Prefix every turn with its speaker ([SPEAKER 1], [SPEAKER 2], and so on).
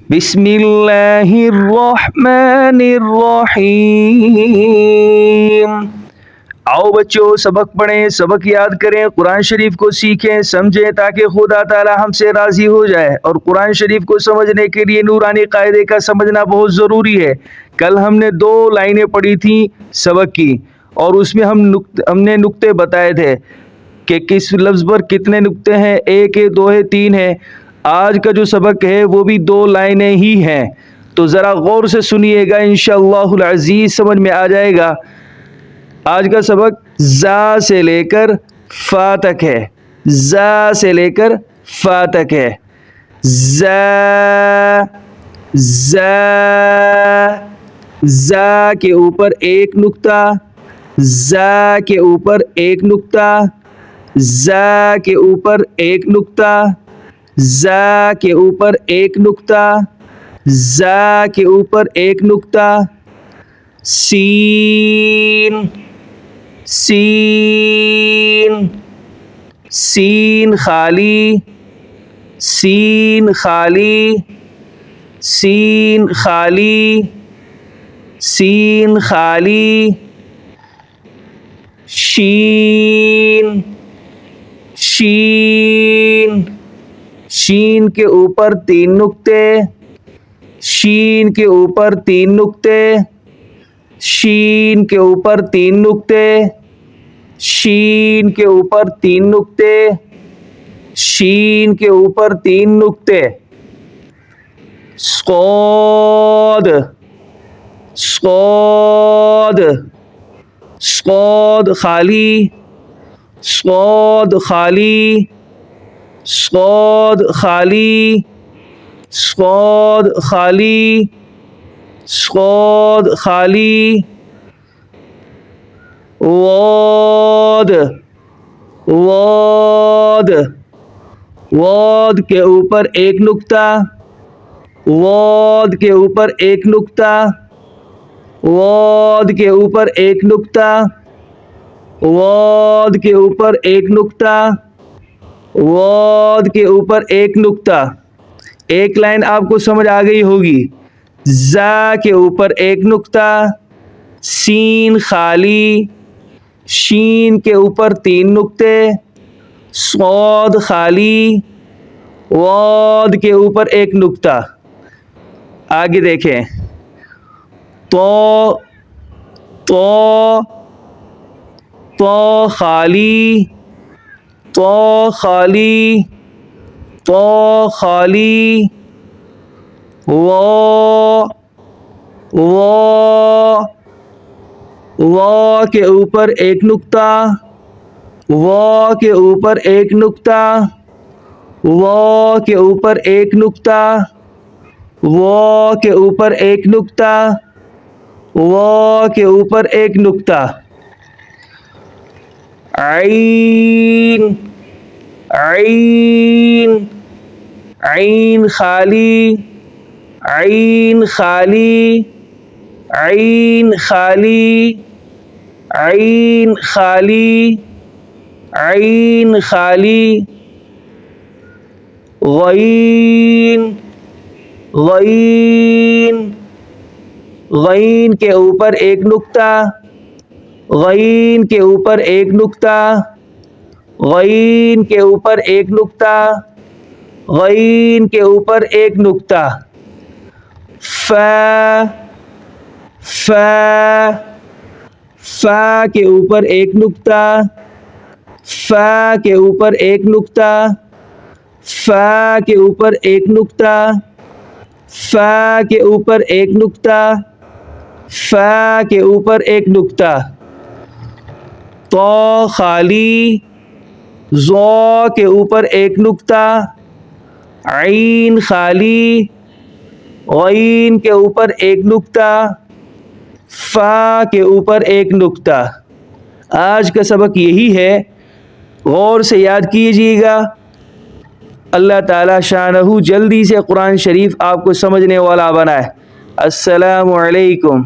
[SPEAKER 1] بسم اللہ الرحمن الرحیم۔ آؤ بچوں سبق پڑھیں، سبق یاد کریں، قرآن شریف کو سیکھیں، سمجھیں تاکہ خدا تعالی ہم سے راضی ہو جائے۔ اور قرآن شریف کو سمجھنے کے لیے نورانی قاعدے کا سمجھنا بہت ضروری ہے۔ کل ہم نے 2 لائنیں پڑھی تھیں سبق کی، اور اس میں ہم نے نقطے بتائے تھے کہ کس لفظ پر کتنے نقطے ہیں، 1 ہے، 2 ہے، 3 ہے۔ آج کا جو سبق ہے وہ بھی 2 لائنیں ہی ہیں، تو ذرا غور سے سنیے گا، انشاءاللہ العزیز سمجھ میں آ جائے گا۔ آج کا سبق زا سے لے کر فا تک ہے، زا سے لے کر فا تک ہے۔ زا زا زا کے اوپر 1 نقطہ، زا کے اوپر 1 نقطہ، زا کے اوپر 1 نقطہ، زا کے اوپر 1 نقطہ، زا کے اوپر 1 نقطہ۔ سین سین سین خالی، سین خالی، سین خالی، سین خالی۔ شین شین شین کے اوپر 3 نقطے، شین کے اوپر 3 نقطے، شین کے اوپر 3 نقطے، شین کے اوپر 3 نقطے، شین کے اوپر 3 نقطے۔ صاد صاد صاد خالی، صاد خالی، صاد خالی، صاد خالی، صاد خالی۔ واد واد واد کے اوپر 1 نقطہ، واد کے اوپر 1 نقطہ، واد کے اوپر 1 نقطہ، واد کے اوپر 1 نقطہ، واد کے اوپر 1 نقطہ۔ ایک لائن آپ کو سمجھ آ گئی ہوگی۔ زا کے اوپر 1 نقطہ، سین خالی، شین کے اوپر 3 نقطے، صاد خالی، واد کے اوپر 1 نقطہ۔ آگے دیکھیں، تو خالی، تو خالی، تو خالی۔ وا کے اوپر 1 نقطہ، وا کے اوپر 1 نقطہ، وا کے اوپر 1 نقطہ، وا کے اوپر 1 نقطہ، وا کے اوپر 1 نقطہ۔ عین عین عین خالی، عین خالی، عین خالی، عین خالی، عین خالی۔ غین غین غین کے اوپر 1 نقطہ، غین کے اوپر 1 نقطہ، غین کے اوپر 1 نقطہ، غین کے اوپر 1 نقطہ۔ فا فا فا کے اوپر 1 نقطہ، فا کے اوپر 1 نقطہ، فا کے اوپر 1 نقطہ، فا کے اوپر 1 نقطہ، فا کے اوپر 1 نقطہ۔ تو خالی، زو کے اوپر 1 نقطہ، عین خالی، غین کے اوپر 1 نقطہ، فا کے اوپر 1 نقطہ۔ آج کا سبق یہی ہے، غور سے یاد کیجیے گا۔ اللہ تعالی شانہ جلدی سے قرآن شریف آپ کو سمجھنے والا بنائے۔ السلام علیکم۔